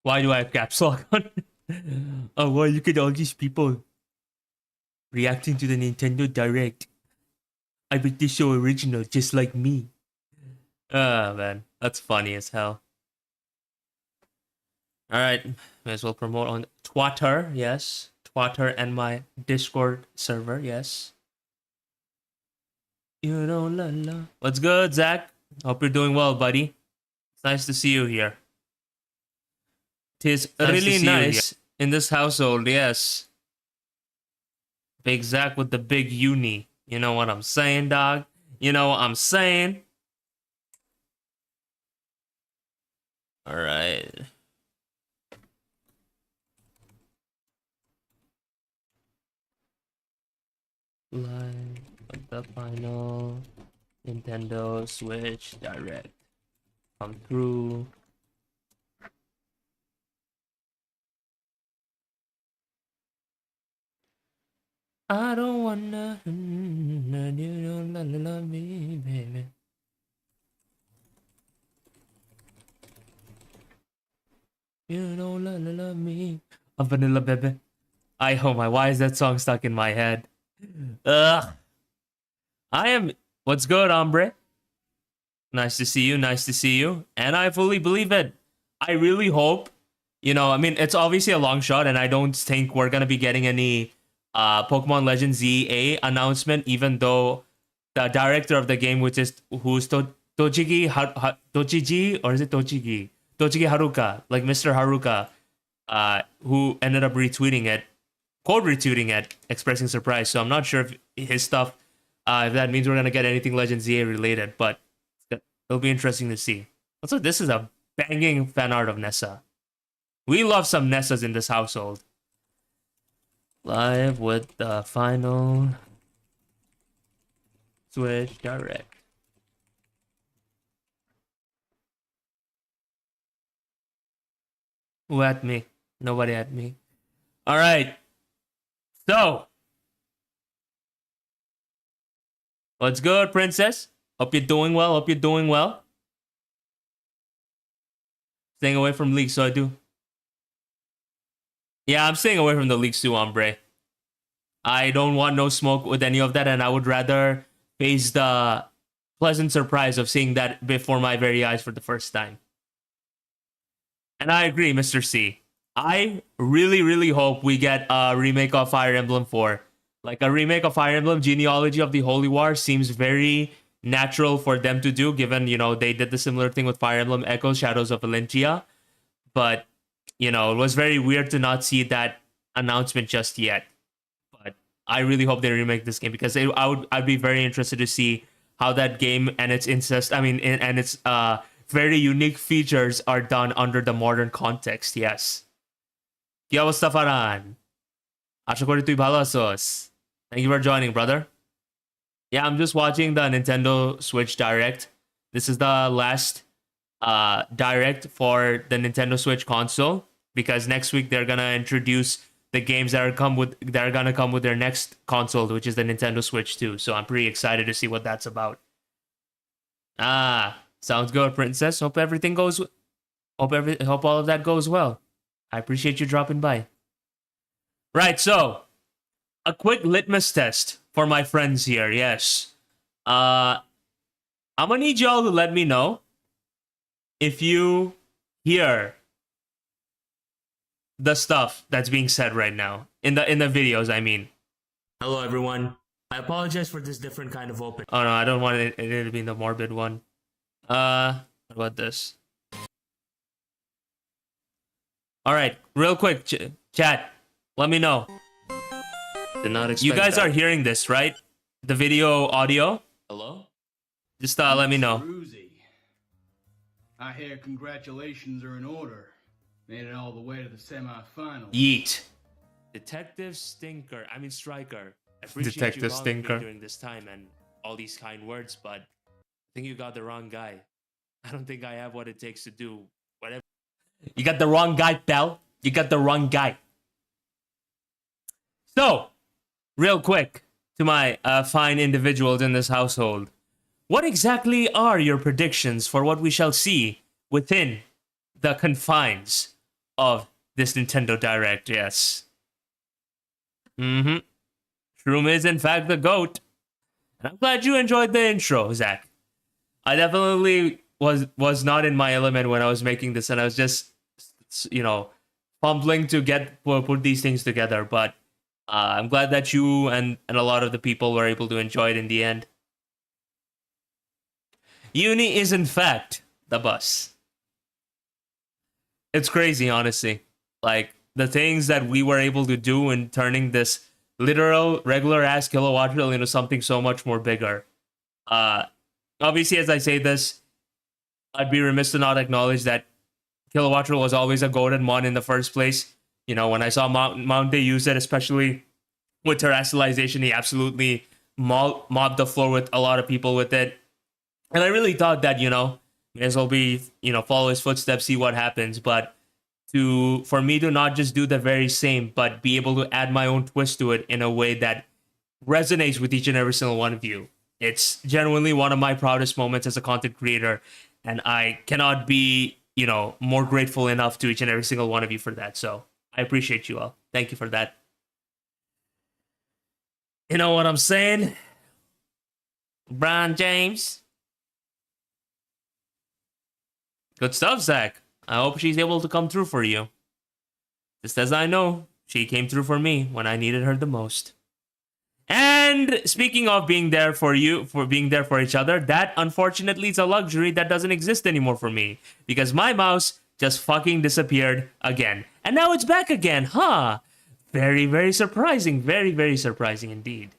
Why do I have caps lock on? Oh, well, look at all these people reacting to the Nintendo Direct. I bet they're so original, just like me. Ah, man. That's funny as hell. Alright, may as well promote on Twitter, yes. Twitter and my Discord server, yes. You know, la la. What's good, Zach? Hope you're doing well, buddy. It's nice to see you here. Tis really nice in this household, yes. Big Zach with the big uni. You know what I'm saying, dog? You know what I'm saying? Alright. Live of the final Nintendo Switch Direct. Come through. I don't wanna. You don't love me, baby. You don't love me. A vanilla baby. Oh my, why is that song stuck in my head? Ugh. I am. What's good, hombre? Nice to see you. Nice to see you. And I fully believe it. I really hope. You know, I mean, it's obviously a long shot, and I don't think we're gonna be getting any Pokemon Legends ZA announcement, even though the director of the game, who's Tochigi Tochigi, or is it Tochigi? Tochigi Haruka, like Mr. Haruka, who ended up retweeting it, quote retweeting it, expressing surprise. So I'm not sure if his stuff, if that means we're gonna get anything Legend ZA related, but it'll be interesting to see. Also, this is a banging fan art of Nessa. We love some Nessas in this household. Live with the final Switch Direct. Who at me? Nobody at me. All right. So, what's good, princess? Hope you're doing well. Hope you're doing well. Staying away from leaks, so I do. Yeah, I'm staying away from the leaks too, hombre. I don't want no smoke with any of that, and I would rather face the pleasant surprise of seeing that before my very eyes for the first time. And I agree, Mr. C. I really, really hope we get a remake of Fire Emblem 4. Like, a remake of Fire Emblem Genealogy of the Holy War seems very natural for them to do, given, you know, they did the similar thing with Fire Emblem Echoes, Shadows of Valentia. But, you know, it was very weird to not see that announcement just yet. But I really hope they remake this game, because I'd be very interested to see how that game and its and its very unique features are done under the modern context. Yes. কি অবস্থা ফারহান? আশা করি তুই ভালো আছোস. Thank you for joining, brother. Yeah, I'm just watching the Nintendo Switch Direct. This is the last Direct for the Nintendo Switch console, because next week they're gonna introduce the games that are gonna come with their next console, which is the Nintendo Switch 2. So I'm pretty excited to see what that's about. Sounds good, princess. Hope everything goes. Hope all of that goes well. I appreciate you dropping by. Right, so a quick litmus test for my friends here. Yes, I'm gonna need y'all to let me know if you hear the stuff that's being said right now in the videos. I mean, hello everyone. I apologize for this different kind of open. Oh no, I don't want it to be the morbid one. What about this? All right, real quick, chat. Let me know. Did not expect you guys that. are hearing this, right? The video, audio. Hello? Just let me know. Uzi. I hear congratulations are in order. Made it all the way to the semifinals. Yeet. Detective Stinker. I mean Striker. I appreciate Detective you calling Stinker. me during this time and all these kind words, but I think you got the wrong guy. I don't think I have what it takes to do whatever. You got the wrong guy, pal. You got the wrong guy. So, real quick, to my fine individuals in this household, what exactly are your predictions for what we shall see within the confines of this Nintendo Direct. Yes. Shroom is in fact the GOAT. And I'm glad you enjoyed the intro, Zach. I definitely was not in my element when I was making this, and I was just, you know, fumbling to put these things together. But I'm glad that you and a lot of the people were able to enjoy it in the end. Uni is in fact the bus. It's crazy, honestly. Like, the things that we were able to do in turning this literal, regular-ass kilowatt reel into something so much more bigger. Obviously, as I say this, I'd be remiss to not acknowledge that kilowatt reel was always a golden mon in the first place. You know, when I saw Mount Day use it, especially with terrestrialization, he absolutely mobbed the floor with a lot of people with it. And I really thought that, you know, may as well be, you know, follow his footsteps, see what happens. But for me to not just do the very same, but be able to add my own twist to it in a way that resonates with each and every single one of you. It's genuinely one of my proudest moments as a content creator. And I cannot be, you know, more grateful enough to each and every single one of you for that. So I appreciate you all. Thank you for that. You know what I'm saying? LeBron James. Good stuff, Zach. I hope she's able to come through for you. Just as I know, she came through for me when I needed her the most. And speaking of being there for you, for being there for each other, that unfortunately is a luxury that doesn't exist anymore for me. Because my mouse just fucking disappeared again. And now it's back again, huh? Very, very surprising. Very, very surprising indeed.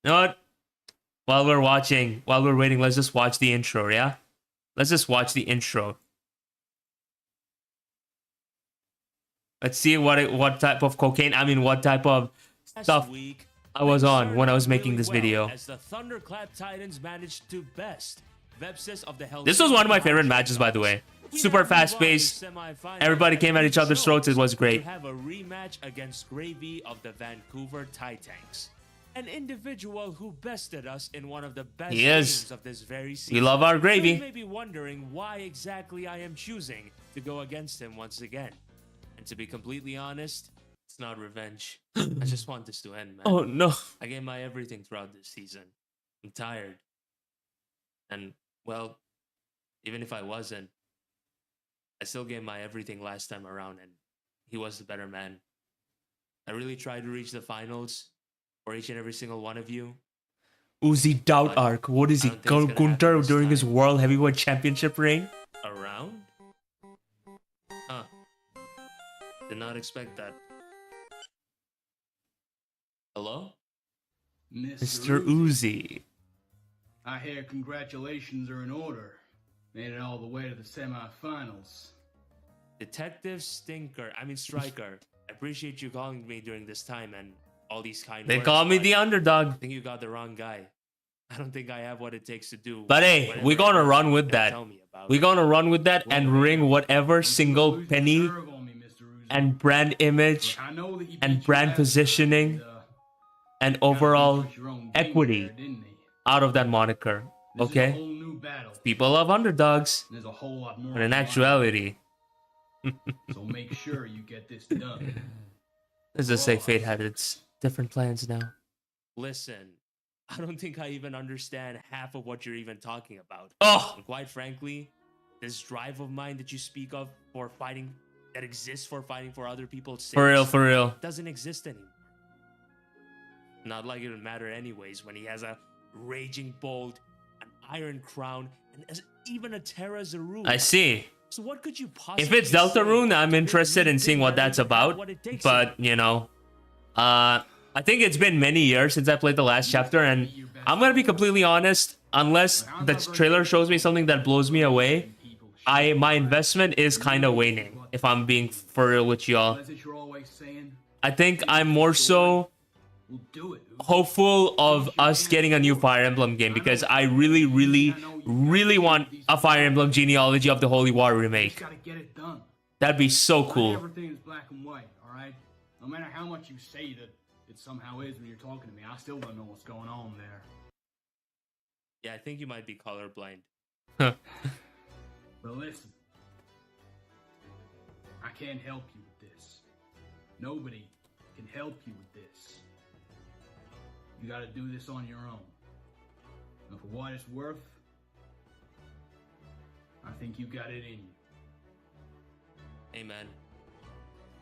You know what? While we're waiting, let's just watch the intro, yeah? Let's just watch the intro. Let's see what type of cocaine, what type of stuff I was on when I was making this video. As the Thunderclap Titans managed to best Vepsis of the Hell. This was one of my favorite matches, by the way. Super fast paced. Everybody came at each other's throats. It was great. Have a rematch against Gravy of the Vancouver Titans. An individual who bested us in one of the best games of this very season. We love our Gravy. You may be wondering why exactly I am choosing to go against him once again. And to be completely honest, it's not revenge. I just want this to end, man. Oh, no. I gave my everything throughout this season. I'm tired. And, well, even if I wasn't, I still gave my everything last time around, and he was the better man. I really tried to reach the finals for each and every single one of you. Uzi Doubt Arc. What is he? Gunter during his World Heavyweight Championship reign? Around? Huh. Did not expect that. Hello? Mr. Uzi. I hear congratulations are in order. Made it all the way to the semifinals. Detective Striker. I appreciate you calling me during this time and all these kind They words, call me but the underdog. I think you got the wrong guy. I don't think I have what it takes to do. But hey, we're gonna run with that. We're gonna run with that and ring whatever single penny and brand image and brand positioning and overall equity out of that moniker. Okay? People love underdogs. There's a whole lot more. But in actuality, so make sure you get this done. let's just say Fate had its different plans now. Listen, I don't think I even understand half of what you're even talking about. Oh! And quite frankly, this drive of mine that you speak of for fighting, that exists for fighting for other people's sakes, For real. doesn't exist anymore. Not like it would matter anyways when he has a Raging Bolt, an Iron Crown, and even a Terra Zarun. I see. So what could you possibly If it's Deltarune, I'm interested in seeing what that's about. But, you know, I think it's been many years since I played the last chapter, and I'm gonna be completely honest, unless the trailer shows me something that blows me away, my investment is kind of waning, if I'm being for real with y'all. I think I'm more so hopeful of us getting a new Fire Emblem game, because I really, really, really want a Fire Emblem Genealogy of the Holy War remake. That'd be so cool. Everything is black and white, alright? No matter how much you say that it somehow is when you're talking to me, I still don't know what's going on there. Yeah, I think you might be colorblind. But listen, can't help you with this. Nobody can help you with this. You gotta do this on your own. And for what it's worth, I think you got it in you. Hey man,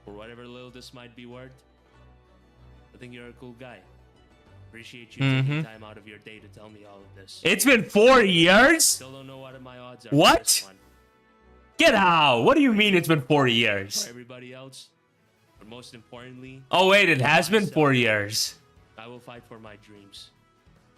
for whatever little this might be worth, I think you're a cool guy. Appreciate you taking time out of your day to tell me all of this. It's been 4 years? Still don't know what my odds are. What? For this one. Get out! What do you mean it's been 4 years? For everybody else, but most importantly, Oh wait, it has been 4 years. I will fight for my dreams.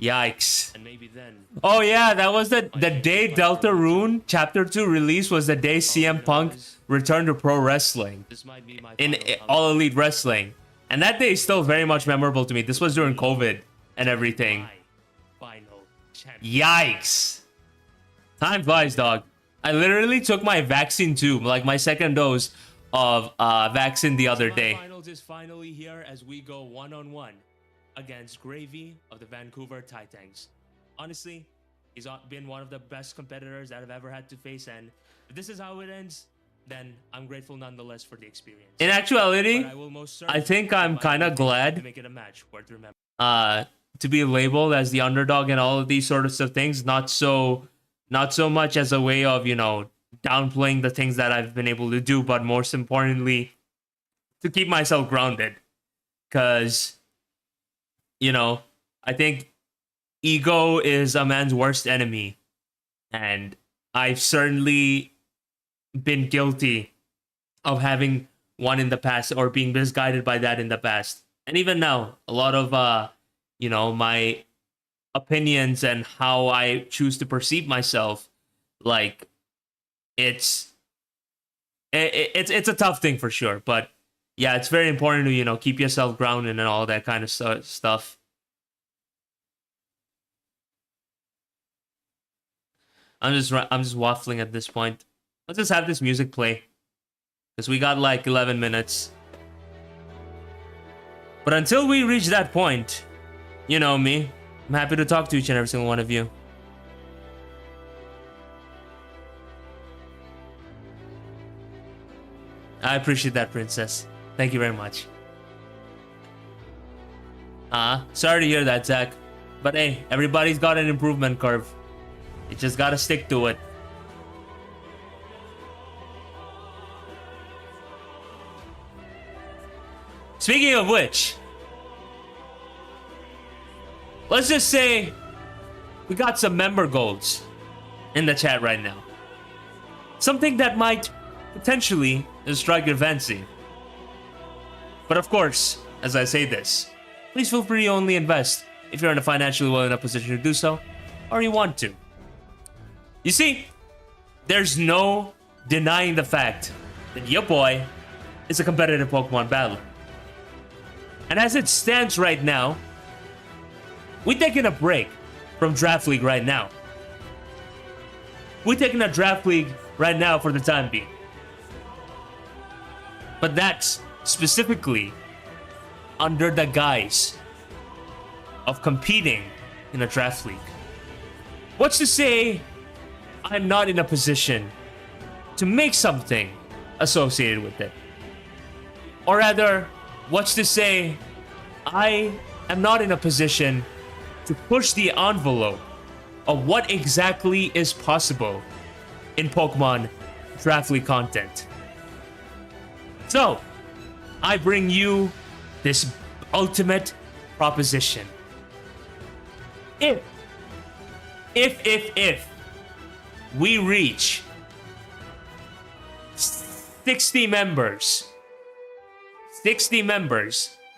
Yikes. And maybe then, Oh yeah, that was the day Delta Rune Chapter 2 release was the day CM Punk returned to pro wrestling. this might be my In final All Elite Wrestling. And that day is still very much memorable to me. This was during COVID and everything. my final champion. Yikes. Time flies, dog. I literally took my vaccine too, like my second dose of vaccine the other day. Finals is finally here as we go one-on-one against Gravy of the Vancouver Titans. Honestly, he's been one of the best competitors that I've ever had to face, and if this is how it ends, then I'm grateful nonetheless for the experience. In actuality, But I will most I certainly think do I'm my kind of everything glad to make it a match worth remembering. to be labeled as the underdog and all of these sorts of things, not so much as a way of, you know, downplaying the things that I've been able to do, but most importantly to keep myself grounded, because, you know, I think ego is a man's worst enemy, and I've certainly been guilty of having one in the past or being misguided by that in the past. And even now, a lot of you know, my opinions and how I choose to perceive myself, like it's a tough thing for sure. But yeah, it's very important to, you know, keep yourself grounded and all that kind of stuff. I'm just waffling at this point. Let's just have this music play, because we got like 11 minutes. But until we reach that point, you know me, I'm happy to talk to each and every single one of you. I appreciate that, princess. Thank you very much. Sorry to hear that, Zach. But hey, everybody's got an improvement curve. You just gotta stick to it. Speaking of which, let's just say we got some member golds in the chat right now. Something that might potentially strike your fancy. But of course, as I say this, please feel free to only invest if you're in a financially well enough position to do so, or you want to. You see, there's no denying the fact that your boy is a competitive Pokemon battler. And as it stands right now, we're taking a break from Draft League right now. We're taking a Draft League right now for the time being. But that's specifically under the guise of competing in a Draft League. What's to say I'm not in a position to make something associated with it? Or rather, what's to say I am not in a position to push the envelope of what exactly is possible in Pokemon Draft League content? So, I bring you this ultimate proposition. If we reach 60 members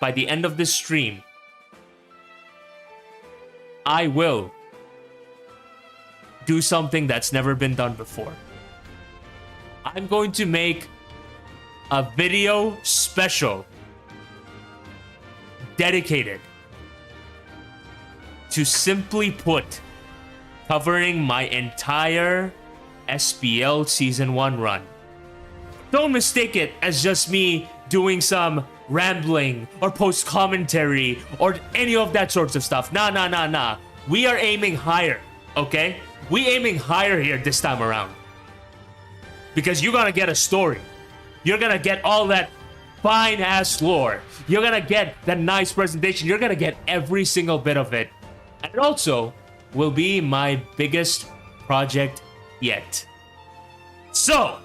by the end of this stream, I will do something that's never been done before. I'm going to make a video special dedicated to, simply put, covering my entire SPL Season 1 run. Don't mistake it as just me doing some rambling or post commentary or any of that sorts of stuff. Nah. We are aiming higher, okay? We aiming higher here this time around. Because you're gonna get a story. You're gonna get all that fine ass lore. You're gonna get that nice presentation. You're gonna get every single bit of it. And it also will be my biggest project yet. So,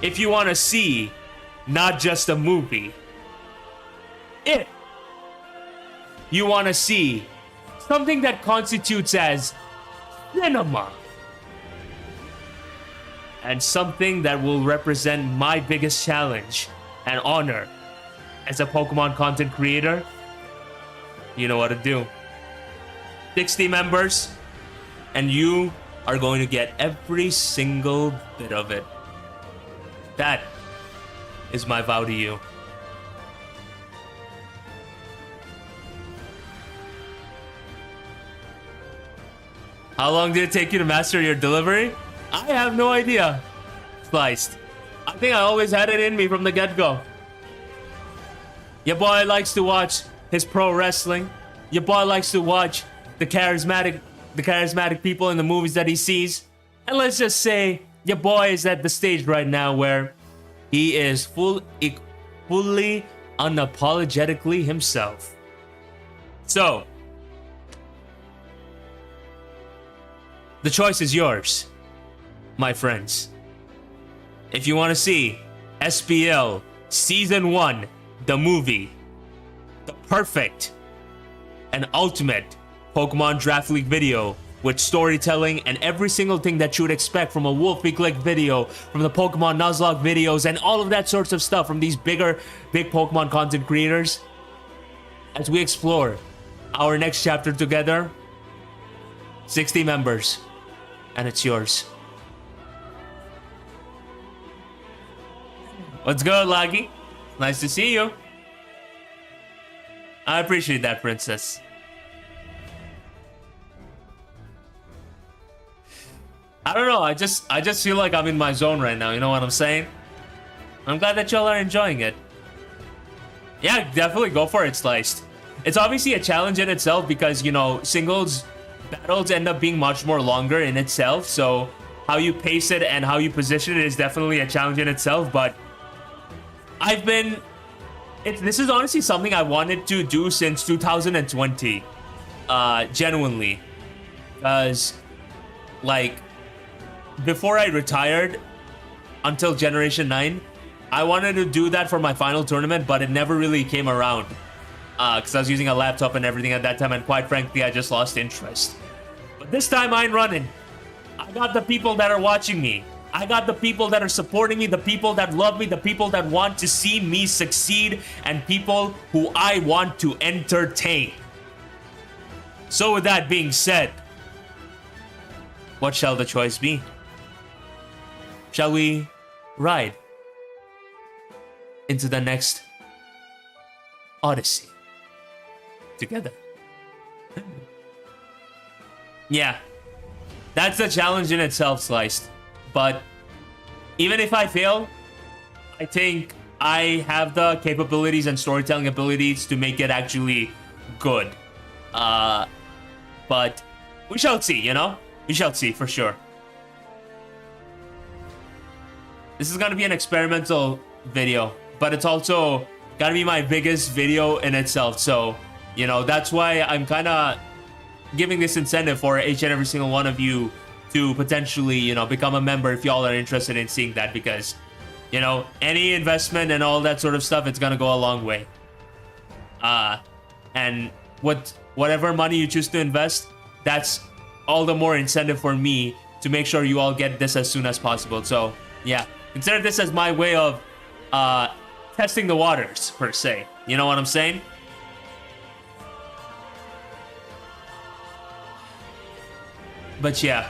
if you want to see not just a movie, if you want to see something that constitutes as cinema, and something that will represent my biggest challenge and honor as a Pokemon content creator, you know what to do. 60 members, and you are going to get every single bit of it. That is my vow to you. How long did it take you to master your delivery? I have no idea. Sliced. I think I always had it in me from the get-go. Your boy likes to watch his pro wrestling. Your boy likes to watch the charismatic people in the movies that he sees. And let's just say your boy is at the stage right now where he is fully unapologetically himself. So, the choice is yours, my friends. If you want to see SPL Season 1, the movie, the perfect and ultimate Pokemon Draft League video with storytelling and every single thing that you would expect from a Wolf Week League video, from the Pokemon Nuzlocke videos, and all of that sorts of stuff from these big Pokemon content creators, as we explore our next chapter together, 60 members, and it's yours. What's good, Laggy? Nice to see you. I appreciate that, Princess. I don't know, I just feel like I'm in my zone right now, you know what I'm saying? I'm glad that y'all are enjoying it. Yeah, definitely go for it, Sliced. It's obviously a challenge in itself because, you know, singles battles end up being much more longer in itself, so how you pace it and how you position it is definitely a challenge in itself, but this is honestly something I wanted to do since 2020, genuinely, because, like, before I retired until Generation 9, I wanted to do that for my final tournament, but it never really came around, because I was using a laptop and everything at that time, and quite frankly, I just lost interest. But this time I ain't running. I got the people that are watching me. I got the people that are supporting me, the people that love me, the people that want to see me succeed, and people who I want to entertain. So with that being said, what shall the choice be? Shall we ride into the next Odyssey together? Yeah, that's the challenge in itself, Sliced. But even if I fail, I think I have the capabilities and storytelling abilities to make it actually good. But we shall see, you know? We shall see for sure. This is gonna be an experimental video, but it's also gonna be my biggest video in itself. So, you know, that's why I'm kind of giving this incentive for each and every single one of you to potentially, you know, become a member if y'all are interested in seeing that, because, you know, any investment and all that sort of stuff, it's gonna go a long way. And whatever money you choose to invest, that's all the more incentive for me to make sure you all get this as soon as possible. So yeah, consider this as my way of testing the waters, per se. You know what I'm saying? But yeah.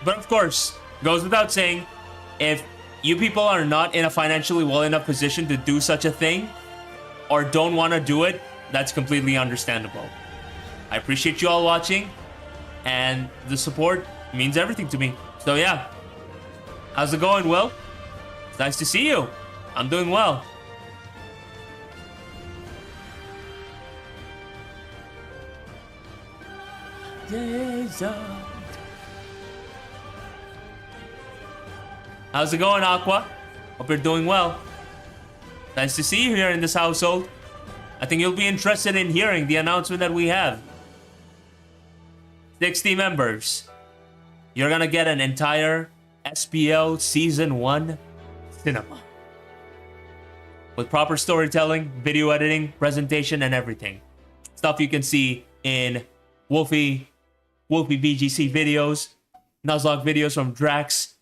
But of course, goes without saying, if you people are not in a financially well enough position to do such a thing, or don't want to do it, that's completely understandable. I appreciate you all watching, and the support means everything to me. So yeah. How's it going, Will? It's nice to see you. I'm doing well. How's it going, Aqua? Hope you're doing well. Nice to see you here in this household. I think you'll be interested in hearing the announcement that we have. 60 members. You're gonna get an entire SPL Season 1 cinema. With proper storytelling, video editing, presentation, and everything. Stuff you can see in Wolfie BGC videos, Nuzlocke videos from Drax,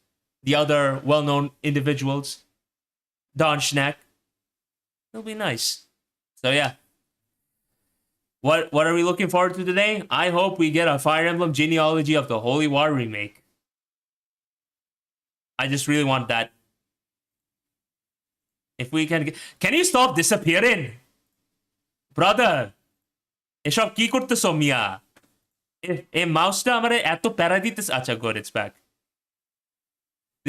the other well-known individuals, Don Schnack. It'll be nice. So yeah. What are we looking forward to today? I hope we get a Fire Emblem Genealogy of the Holy War remake. I just really want that. If we can get... Can you stop disappearing? Brother! এসব কি করতেছো মিয়া? এই মাউসটা আমারে এত প্যারা দিতেছে আচ্ছা good it's back.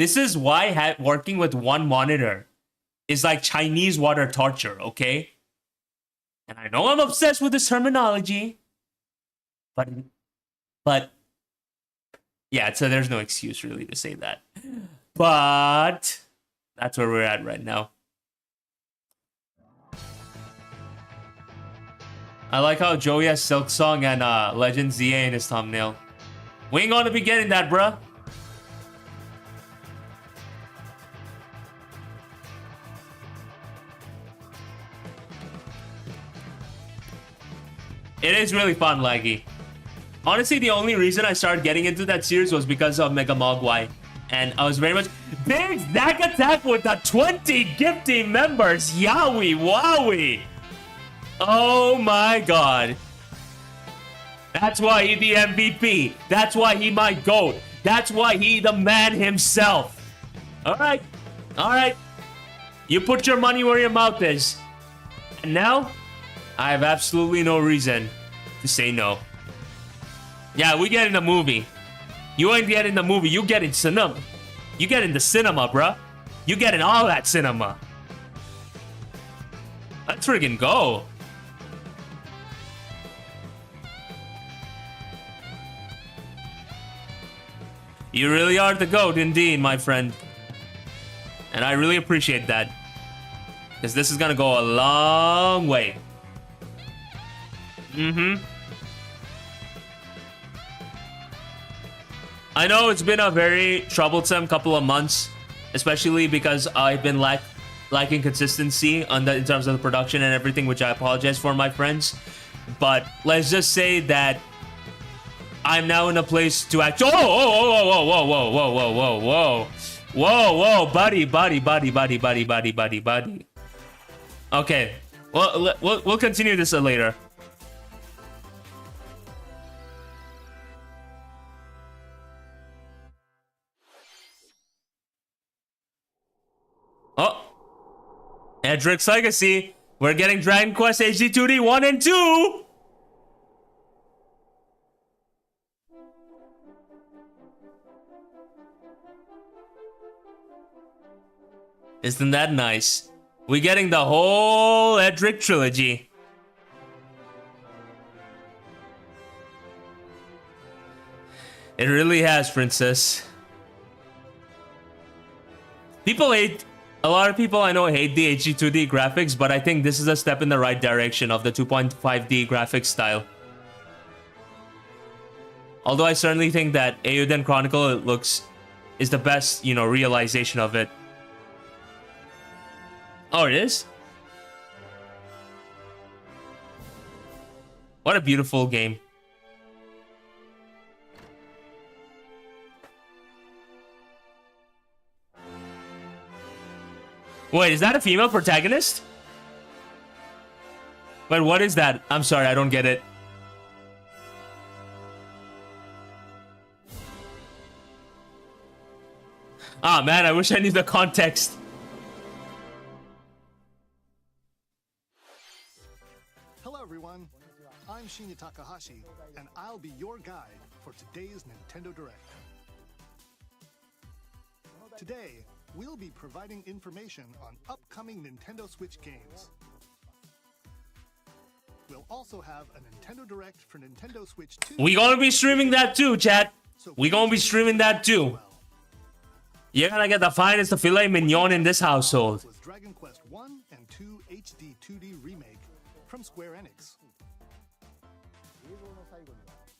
This is why working with one monitor is like Chinese water torture, okay? And I know I'm obsessed with this terminology, but yeah, so there's no excuse really to say that. But that's where we're at right now. I like how Joey has Silk Song and Legend ZA in his thumbnail. We ain't gonna be getting that, bruh. It is really fun, Laggy. Honestly, the only reason I started getting into that series was because of Mega Mogwai. And I was very much... Big Zack Attack with the 20 gifting members! Yowie wowie! Oh my god. That's why he the MVP. That's why he my GOAT. That's why he the man himself. Alright. Alright. You put your money where your mouth is. And now... I have absolutely no reason to say no. Yeah, we get in the movie. You ain't getting the movie, you get in cinema. You get in the cinema, bruh. You get in all that cinema. Let's friggin' go. You really are the GOAT indeed, my friend. And I really appreciate that. Because this is gonna go a long way. I know it's been a very troublesome couple of months, especially because I've been lacking consistency in terms of the production and everything, which I apologize for, my friends. But let's just say that I'm now in a place to act. Whoa, buddy. Okay, well, we'll continue this later. Oh, Edric's Legacy. We're getting Dragon Quest HD 2D 1 and 2. Isn't that nice? We're getting the whole Edric trilogy. It really has, princess. A lot of people I know hate the HD2D graphics, but I think this is a step in the right direction of the 2.5D graphics style. Although I certainly think that Eiyuden Chronicle is the best, you know, realization of it. Oh, it is? What a beautiful game. Wait, is that a female protagonist? Wait, what is that? I'm sorry, I don't get it. Ah, man, I wish I knew the context. Hello, everyone. I'm Shinya Takahashi, and I'll be your guide for today's Nintendo Direct. Today, we'll be providing information on upcoming Nintendo Switch games. We'll also have a Nintendo Direct for Nintendo Switch 2. We gonna be streaming that too, chat. So we gonna be streaming that too. well. You're gonna get the finest of filet mignon in this household. Was Dragon Quest 1 and 2 HD 2D remake from Square Enix.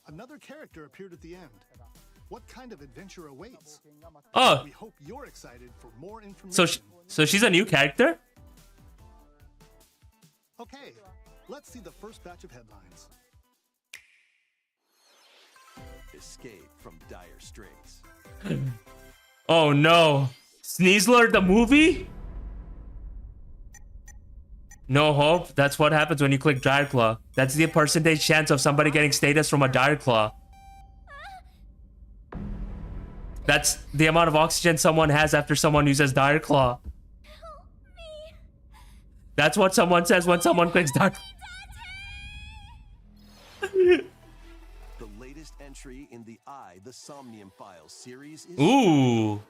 Another character appeared at the end. What kind of adventure awaits? Oh, We hope you're excited for more information. so she's a new character? Okay, let's see the first batch of headlines. Escape from dire straits. Oh no. Sneasler the movie? No hope? That's what happens when you click Dire Claw. That's the percentage chance of somebody getting status from a Dire Claw. That's the amount of oxygen someone has after someone uses Dire Claw. That's what someone says when someone clicks Dire Claw. The latest entry in the The Somnium Files series is Ooh.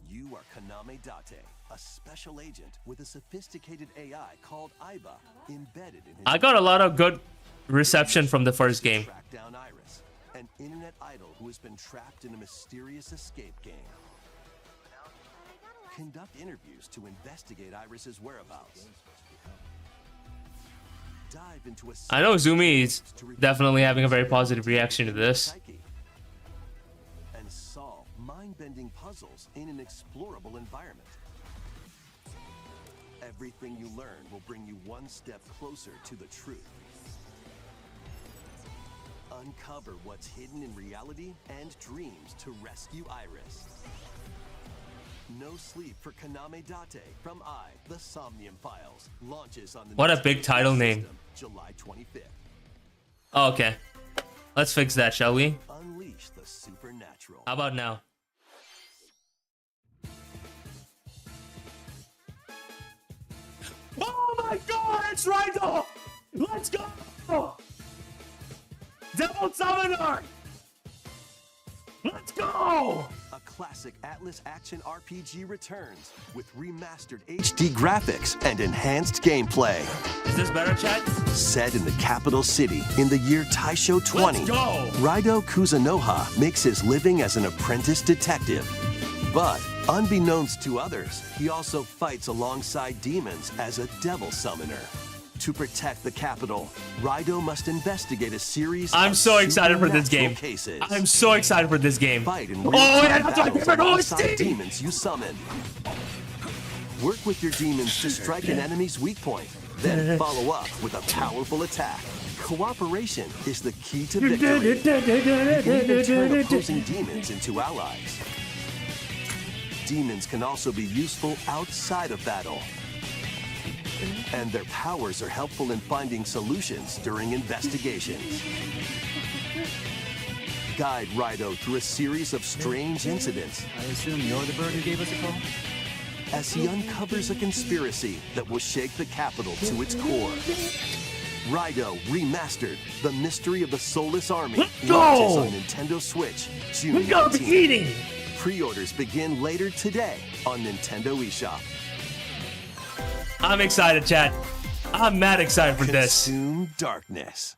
You are Kaname Date, a special agent with a sophisticated AI called Aiba embedded in his I got a lot of good reception from the first game. track down Iris, an internet idol who has been trapped in a mysterious escape game. Conduct interviews to investigate Iris's whereabouts. Dive into a I know Zumi is definitely having a very positive reaction to this. psyche and solve mind-bending puzzles in an explorable environment. Everything you learn will bring you one step closer to the truth. Uncover what's hidden in reality and dreams to rescue Iris. No Sleep for Kaname Date from The Somnium Files launches on the What a Nintendo big title name. system, July 25th. Oh, okay. Let's fix that, shall we? Unleash the supernatural. How about now? Oh my god, it's Rhino! Let's go! Devil Summoner! Let's go! A classic Atlas action RPG returns with remastered HD graphics and enhanced gameplay. Is this better, chat? Set in the capital city in the year Taisho 20, Let's go! Raido Kuzunoha makes his living as an apprentice detective. But unbeknownst to others, he also fights alongside demons as a devil summoner. To protect the capital, Raido must investigate a series I'm of so excited for this supernatural game. cases. I'm so excited for this game. Fight in Oh, real-time yeah, that's my battles favorite alongside OST! demons you summon. Work with your demons to strike an enemy's weak point, then follow up with a powerful attack. Cooperation is the key to victory. You can even turn opposing demons into allies. Demons can also be useful outside of battle. And their powers are helpful in finding solutions during investigations. Guide Raido through a series of strange incidents I assume you're the bird who gave us a call? as he uncovers a conspiracy that will shake the capital to its core. Raido Remastered: The Mystery of the Soulless Army go! launches on Nintendo Switch June We gotta be 19th. eating! Pre-orders begin later today on Nintendo eShop. I'm excited, chat. I'm mad excited for this. Consume darkness.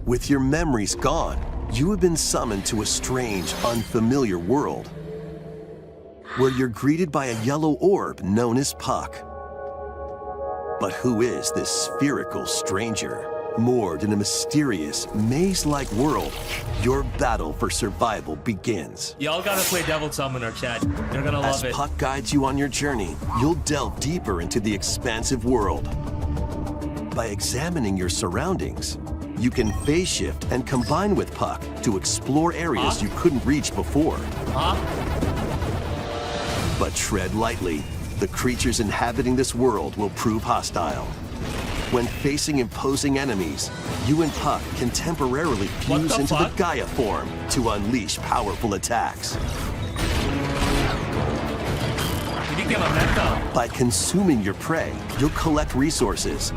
With your memories gone, you have been summoned to a strange, unfamiliar world where you're greeted by a yellow orb known as Puck. But who is this spherical stranger? Moored in a mysterious, maze-like world, your battle for survival begins. Y'all gotta play Devil Summoner, chat. You're gonna As love it. Puck guides you on your journey, you'll delve deeper into the expansive world. By examining your surroundings, you can phase shift and combine with Puck to explore areas you couldn't reach before. Huh? But tread lightly. The creatures inhabiting this world will prove hostile. When facing imposing enemies, you and Puck can temporarily What fuse the into fuck? the Gaia form to unleash powerful attacks. You became a meta. By consuming your prey, you'll collect resources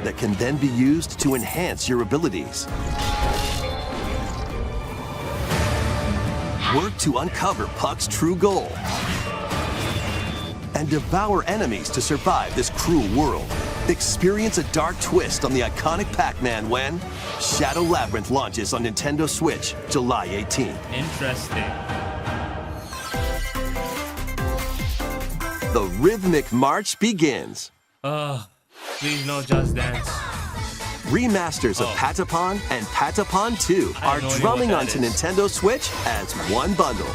that can then be used to enhance your abilities. Work to uncover Puck's true goal. And devour enemies to survive this cruel world. Experience a dark twist on the iconic Pac-Man when Shadow Labyrinth launches on Nintendo Switch July 18th. Interesting. The rhythmic march begins. Please no Just Dance. Remasters of Patapon and Patapon 2 I are have no idea drumming what that onto is. Nintendo Switch as one bundle.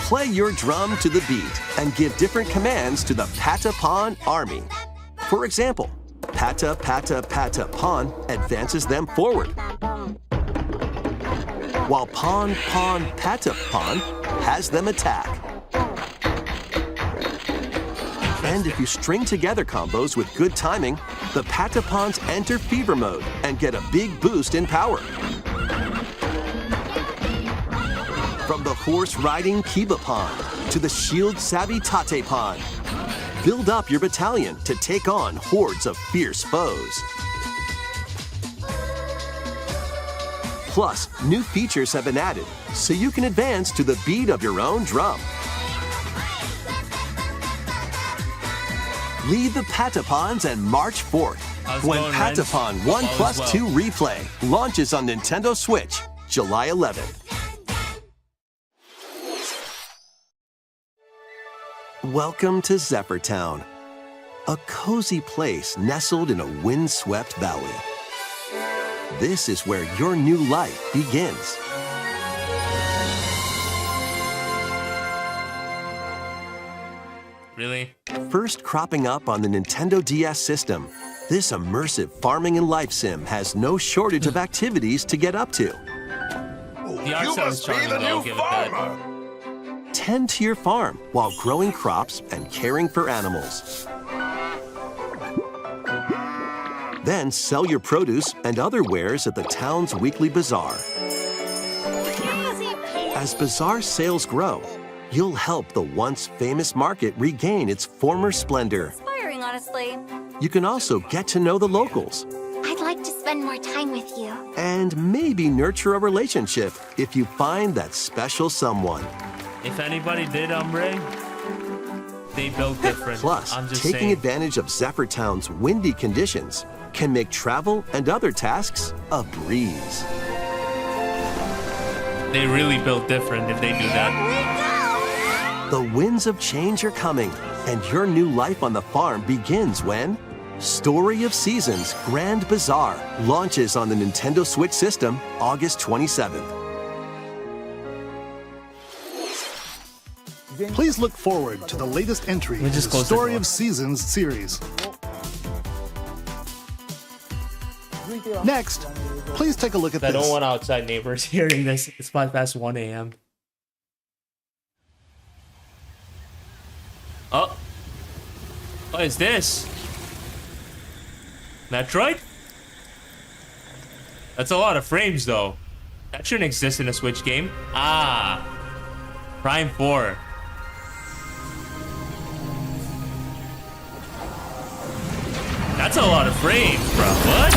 Play your drum to the beat and give different commands to the Patapon army. For example, Pata Pata Pata Pawn advances them forward, while Pawn Pawn Pata Pawn has them attack. And if you string together combos with good timing, the Patapons enter fever mode and get a big boost in power. From the horse-riding Kiba Pawn to the shield-savvy Tate Pawn, build up your battalion to take on hordes of fierce foes. Plus, new features have been added, so you can advance to the beat of your own drum. Lead the Patapons and march forth How's it when going, Rens? Patapon 1 All Plus is well. 2 Replay launches on Nintendo Switch July 11th. Welcome to Zephyr Town, a cozy place nestled in a windswept valley. This is where your new life begins. Really? First cropping up on the Nintendo DS system, this immersive farming and life sim has no shortage of activities to get up to. The art style is charming, though. I'll give it that. Tend to your farm while growing crops and caring for animals. Then sell your produce and other wares at the town's weekly bazaar. As bazaar sales grow, you'll help the once famous market regain its former splendor. Inspiring, honestly. You can also get to know the locals I'd like to spend more time with you. and maybe nurture a relationship if you find that special someone. If anybody did Umbre, they built different. Plus, I'm just taking saying. advantage of Zephyr Town's windy conditions can make travel and other tasks a breeze. They really built different if they do that. The winds of change are coming, and your new life on the farm begins when Story of Seasons Grand Bazaar launches on the Nintendo Switch system August 27th. Please look forward to the latest entry in me the just close the Story door. of Seasons series. Next, please take a look at I this. don't want outside neighbors hearing this. It's past 1 a.m. Oh. What is this? Metroid? That's a lot of frames, though. That shouldn't exist in a Switch game. Ah. Prime 4. That's a lot of frames, bro. What?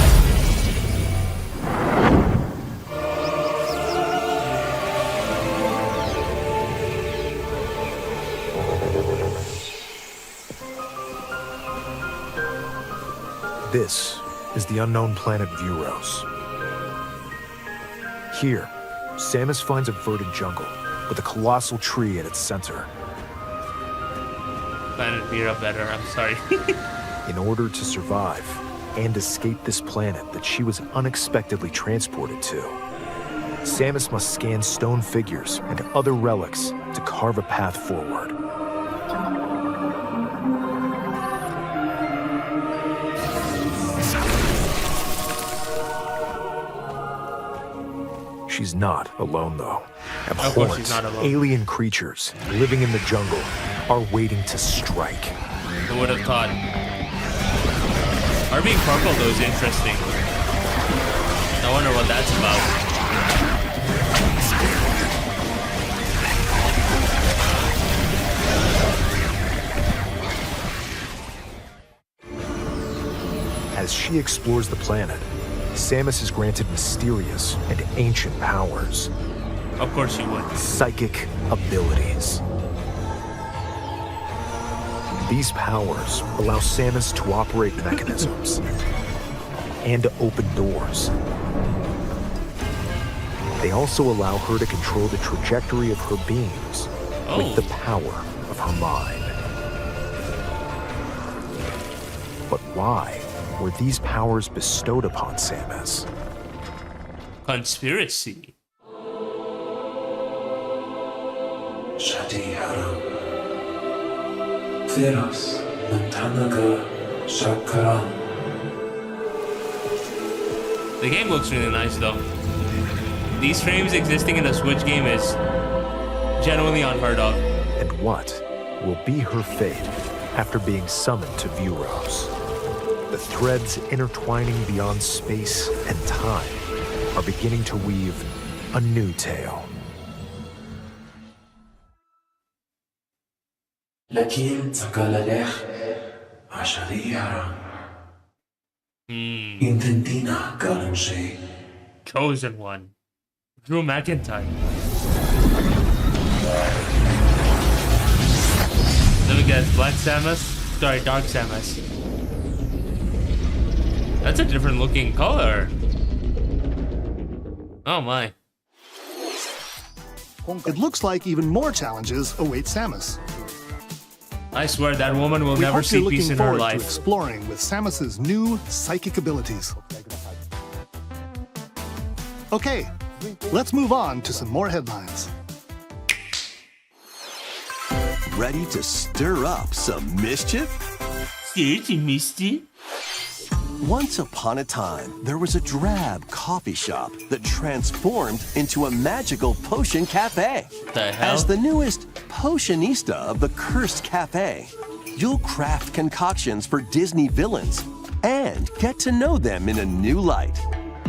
This is the unknown planet Vuros. Here, Samus finds a verdant jungle with a colossal tree at its center. Planet Vera better, I'm sorry. In order to survive and escape this planet that she was unexpectedly transported to, Samus must scan stone figures and other relics to carve a path forward. She's not alone, though. Of course she's not alone. Alien creatures living in the jungle are waiting to strike. Who would have thought? Her being purple, though, is interesting. I wonder what that's about. As she explores the planet, Samus is granted mysterious and ancient powers, Of course she would. psychic abilities. These powers allow Samus to operate mechanisms and to open doors. They also allow her to control the trajectory of her beams with the power of her mind. But why were these powers bestowed upon Samus? Conspiracy. The game looks really nice though. These frames existing in a Switch game is genuinely unheard of. And what will be her fate after being summoned to Vuros? The threads intertwining beyond space and time are beginning to weave a new tale. Chosen One. Drew McIntyre. Then we get Black Samus. Sorry, Dark Samus. That's a different looking color. Oh my. It looks like even more challenges await Samus. I swear that woman will We never hope see you're peace looking in her forward to life. exploring with Samus's new psychic abilities. Okay, let's move on to some more headlines. Ready to stir up some mischief? Misty. Once upon a time, there was a drab coffee shop that transformed into a magical potion cafe. The hell? As the newest potionista of the Cursed Cafe, you'll craft concoctions for Disney villains and get to know them in a new light.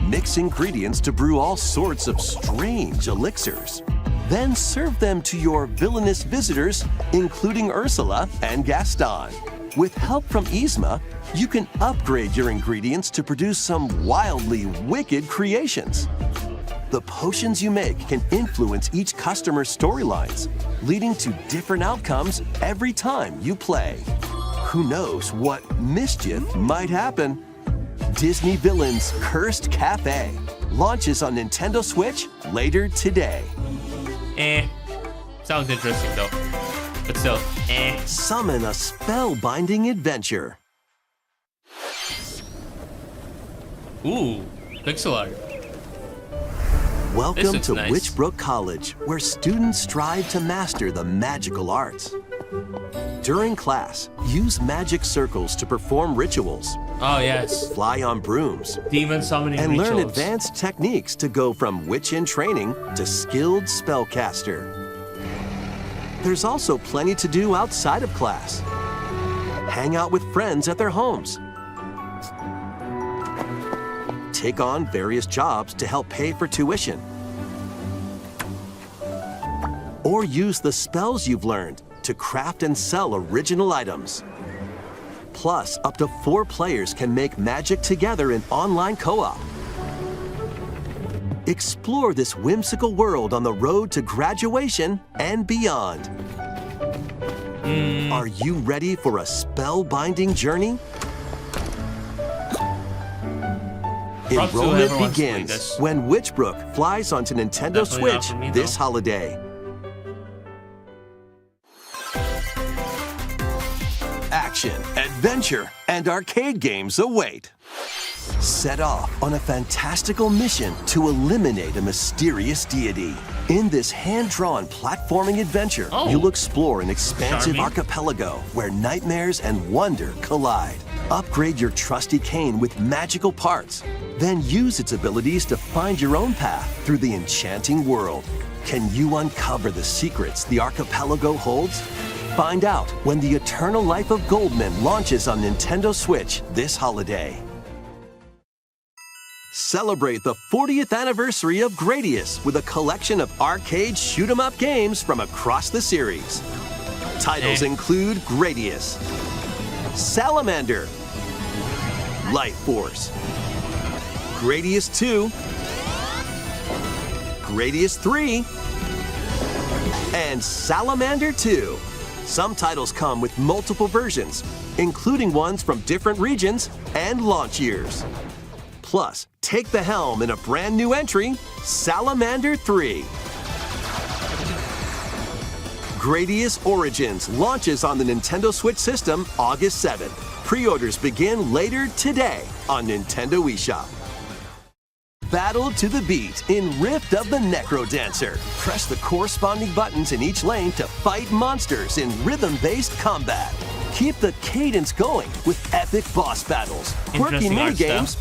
Mix ingredients to brew all sorts of strange elixirs. Then serve them to your villainous visitors, including Ursula and Gaston. With help from Yzma, you can upgrade your ingredients to produce some wildly wicked creations. The potions you make can influence each customer's storylines, leading to different outcomes every time you play. Who knows what mischief might happen? Disney Villains Cursed Cafe launches on Nintendo Switch later today. Sounds interesting though. But still, Summon a spellbinding adventure. Ooh, pixel art. Welcome looks to nice. Witchbrook College, where students strive to master the magical arts. During class, use magic circles to perform rituals, Oh yes, fly on brooms, demon summoning and learn rituals. advanced techniques to go from witch in training to skilled spellcaster. There's also plenty to do outside of class. Hang out with friends at their homes. Take on various jobs to help pay for tuition. Or use the spells you've learned to craft and sell original items. Plus, up to 4 players can make magic together in online co-op. Explore this whimsical world on the road to graduation and beyond. Are you ready for a spellbinding journey? Props to Enrollment whoever wants to play begins this. when Witchbrook flies onto Nintendo Definitely not Switch for me, this though. holiday. Action, adventure, and arcade games await. Set off on a fantastical mission to eliminate a mysterious deity. In this hand-drawn platforming adventure, Oh. you'll explore an expansive Charming. archipelago where nightmares and wonder collide. Upgrade your trusty cane with magical parts, then use its abilities to find your own path through the enchanting world. Can you uncover the secrets the archipelago holds? Find out when The Eternal Life of Goldman launches on Nintendo Switch this holiday. Celebrate the 40th anniversary of Gradius with a collection of arcade shoot-'em-up games from across the series. Titles include Gradius, Salamander, Light Force, Gradius 2, Gradius 3, and Salamander 2. Some titles come with multiple versions, including ones from different regions and launch years. Plus, take the helm in a brand new entry, Salamander 3. Gradius Origins launches on the Nintendo Switch system August 7th. Pre-orders begin later today on Nintendo eShop. Battle to the beat in Rift of the Necro Dancer. Press the corresponding buttons in each lane to fight monsters in rhythm-based combat. Keep the cadence going with epic boss battles, quirky Interesting art minigames,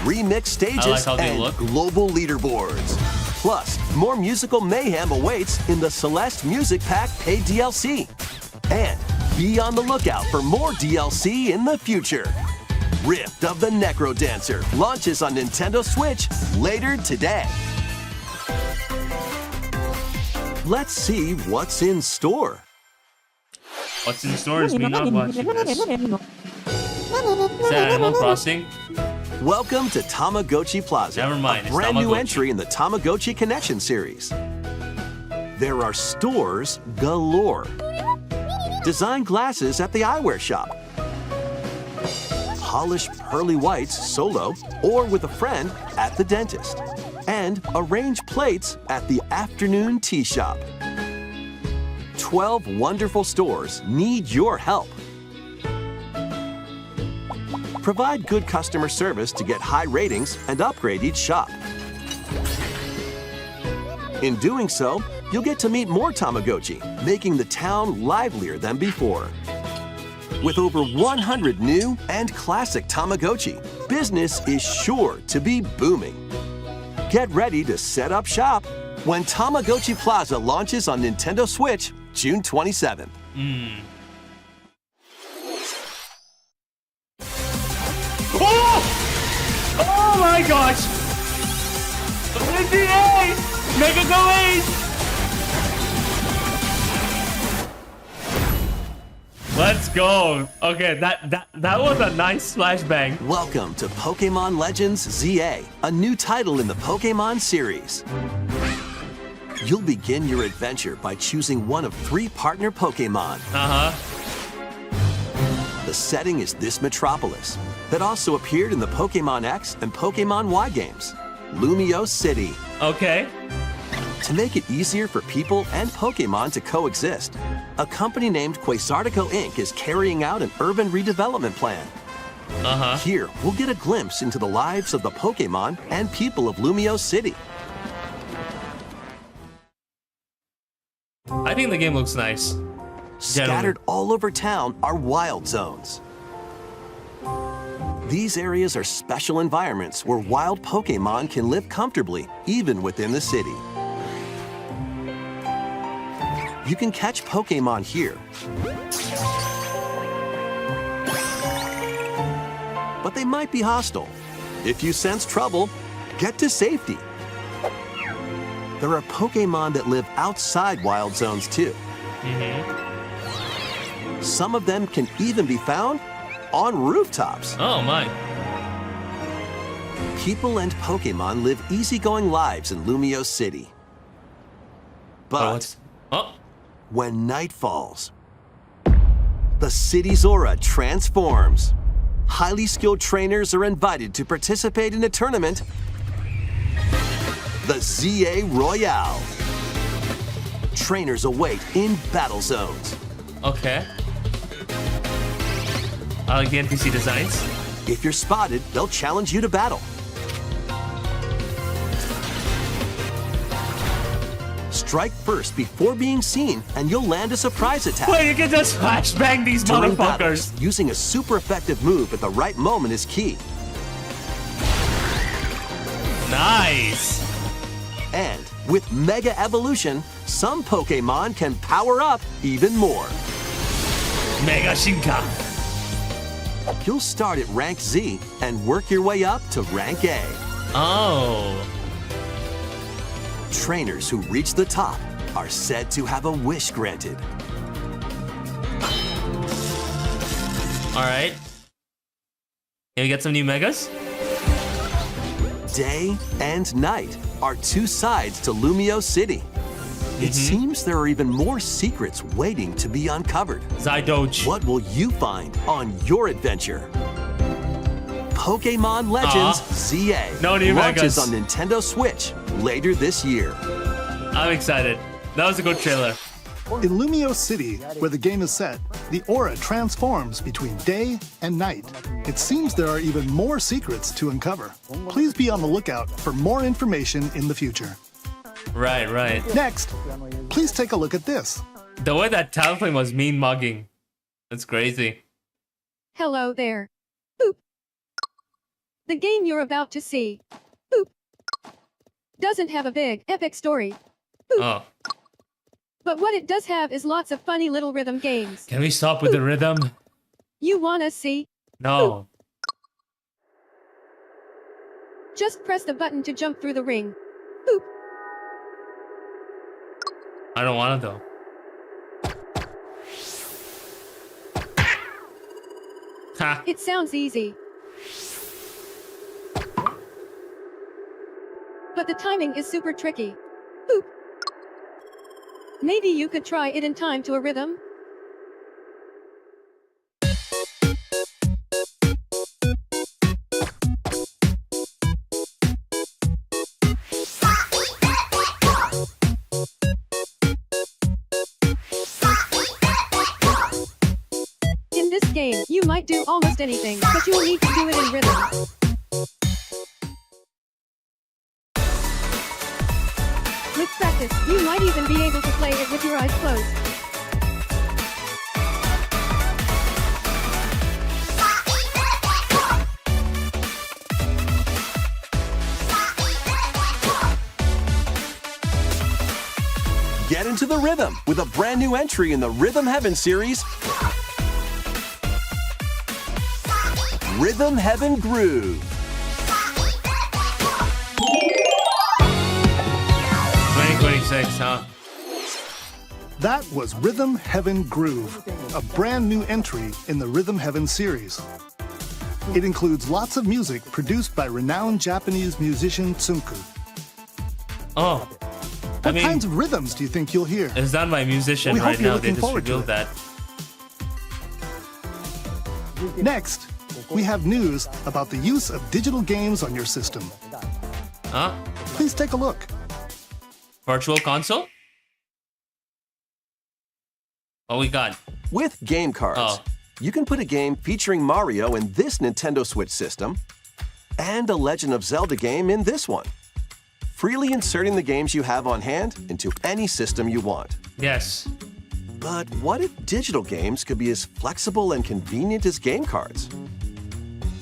remix stages, how they and look. global leaderboards. Plus, more musical mayhem awaits in the Celeste Music Pack paid DLC. And be on the lookout for more DLC in the future. Rift of the Necro Dancer launches on Nintendo Switch later today. Let's see what's in store. What's in store is me not watching this. Is that Animal Crossing? Welcome to Tamagotchi Plaza, Never mind, a it's brand new Tamagotchi. entry in the Tamagotchi Connection series. There are stores galore. Design glasses at the eyewear shop. Polish pearly whites solo or with a friend at the dentist. And arrange plates at the afternoon tea shop. 12 wonderful stores need your help. Provide good customer service to get high ratings and upgrade each shop. In doing so, you'll get to meet more Tamagotchi, making the town livelier than before. With over 100 new and classic Tamagotchi, business is sure to be booming. Get ready to set up shop when Tamagotchi Plaza launches on Nintendo Switch June 27th. Oh my gosh! NBA! Mega Go 8! Let's go. Okay, that was a nice flashbang. Welcome to Pokemon Legends ZA, a new title in the Pokemon series. You'll begin your adventure by choosing one of 3 partner Pokemon. The setting is this metropolis that also appeared in the Pokemon X and Pokemon Y games, Lumio City. Okay. To make it easier for people and Pokemon to coexist, a company named Quasartico Inc. is carrying out an urban redevelopment plan. Here, we'll get a glimpse into the lives of the Pokemon and people of Lumio City. I think the game looks nice. Scattered all over town are wild zones. These areas are special environments where wild Pokemon can live comfortably, even within the city. You can catch Pokemon here. But they might be hostile. If you sense trouble, get to safety. There are Pokemon that live outside wild zones too. Some of them can even be found on rooftops. Oh my. People and Pokemon live easygoing lives in Lumio City. But when night falls, the city's aura transforms. Highly skilled trainers are invited to participate in a tournament, the ZA Royale. Trainers await in battle zones. Okay. I like the NPC designs. If you're spotted, they'll challenge you to battle. Strike first before being seen, and you'll land a surprise attack. Wait, you can just flashbang these During motherfuckers. battles, using a super effective move at the right moment is key. Nice. And with Mega Evolution, some Pokemon can power up even more. Mega Shinka. You'll start at rank Z and work your way up to rank A. Oh. Trainers who reach the top are said to have a wish granted. All right. Can we get some new megas? Day and night are 2 sides to Lumio City. It seems there are even more secrets waiting to be uncovered. Zydoge. What will you find on your adventure? Pokemon Legends ZA No new launches megas. on Nintendo Switch later this year. I'm excited. That was a good trailer. In Lumio City, where the game is set, the aura transforms between day and night. It seems there are even more secrets to uncover. Please be on the lookout for more information in the future. Right. Next, please take a look at this. The way that Talonflame was mean mugging. That's crazy. Hello there. Boop. The game you're about to see. Boop. Doesn't have a big, epic story. Boop. Oh. But what it does have is lots of funny little rhythm games. Can we stop with the rhythm? You wanna see? No. Just press the button to jump through the ring. Boop. I don't want it though. Ha. It sounds easy. But the timing is super tricky. Boop. Maybe you could try it in time to a rhythm? In this game, you might do almost anything, but you'll need to do it in rhythm. With practice, you might even be able to play it with your eyes closed. Get into the rhythm with a brand new entry in the Rhythm Heaven series, Rhythm Heaven Groove. 2026, huh? That was Rhythm Heaven Groove, a brand new entry in the Rhythm Heaven series. It includes lots of music produced by renowned Japanese musician Tsunku. Oh. What kinds of rhythms do you think you'll hear? It's done by a musician We hope right you're now. They looking just forward to revealed it. that. Next, we have news about the use of digital games on your system. Huh? Please take a look. Virtual console? What we got? With game cards, you can put a game featuring Mario in this Nintendo Switch system and a Legend of Zelda game in this one, freely inserting the games you have on hand into any system you want. Yes. But what if digital games could be as flexible and convenient as game cards?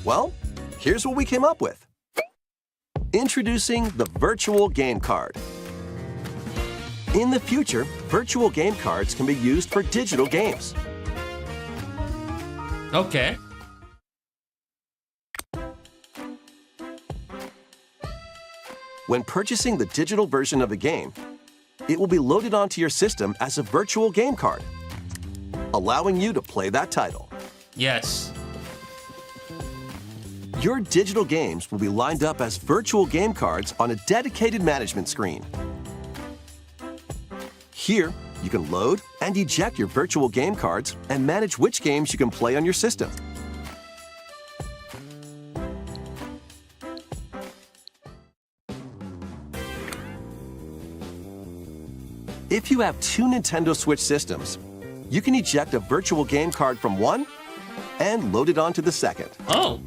Well, here's what we came up with. Introducing the Virtual Game Card. In the future, virtual game cards can be used for digital games. Okay. When purchasing the digital version of a game, it will be loaded onto your system as a virtual game card, allowing you to play that title. Yes. Your digital games will be lined up as virtual game cards on a dedicated management screen. Here, you can load and eject your virtual game cards and manage which games you can play on your system. If you have two Nintendo Switch systems, you can eject a virtual game card from one and load it onto the second. Oh.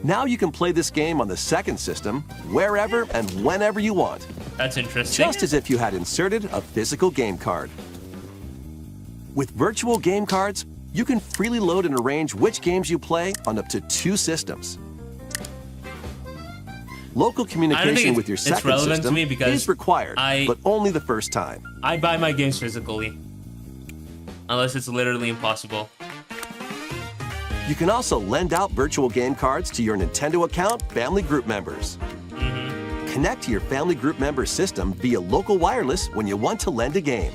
Now you can play this game on the second system wherever and whenever you want, That's interesting. just as if you had inserted a physical game card. With virtual game cards, you can freely load and arrange which games you play on up to two systems. Local communication with your it's second relevant to system me because is required, but only the first time. I buy my games physically. Unless it's literally impossible. You can also lend out virtual game cards to your Nintendo account family group members. Connect to your family group member system via local wireless when you want to lend a game.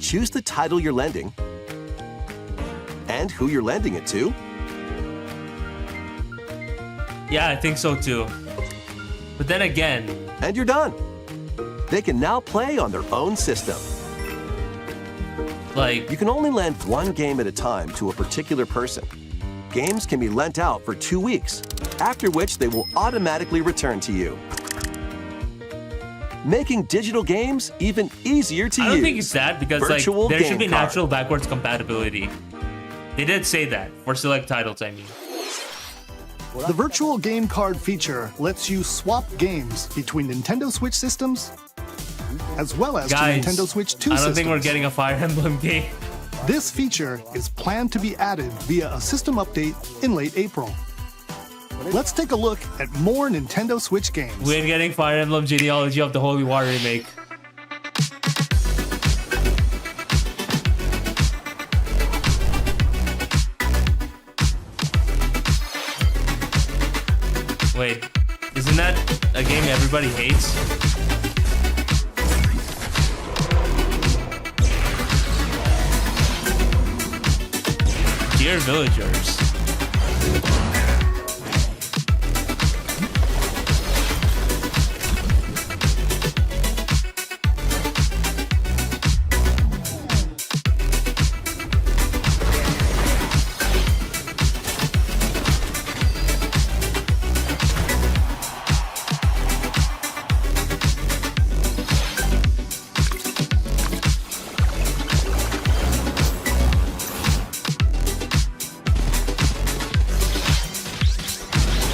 Choose the title you're lending and who you're lending it to. Yeah, I think so too. But then again, and you're done. they can now play on their own system. Like, You can only lend one game at a time to a particular person. Games can be lent out for 2 weeks, after which they will automatically return to you. Making digital games even easier to use. I don't think it's that because like Virtual there should game be card. natural backwards compatibility. They did say that for select titles, I mean. The virtual game card feature lets you swap games between Nintendo Switch systems as well as Guys, to Nintendo Switch 2 I don't systems. think we're getting a Fire Emblem game. This feature is planned to be added via a system update in late April. Let's take a look at more Nintendo Switch games. We're getting Fire Emblem Genealogy of the Holy War remake. Wait, isn't that a game everybody hates? Dear villagers.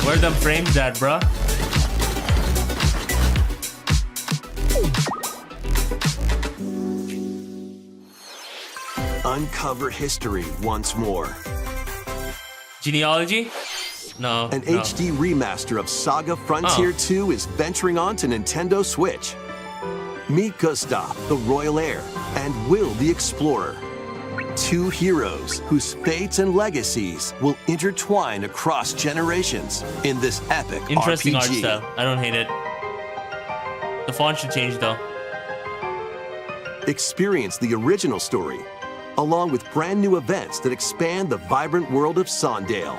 Where them frames at, bruh? Uncover history once more. Genealogy? No. An no. HD remaster of Saga Frontier 2 is venturing on to Nintendo Switch. Meet Gustav, the royal heir, and Will the explorer. Two heroes whose fates and legacies will intertwine across generations in this epic Interesting art RPG. style. I don't hate it. The font should change though. Experience the original story, along with brand new events that expand the vibrant world of Sondale.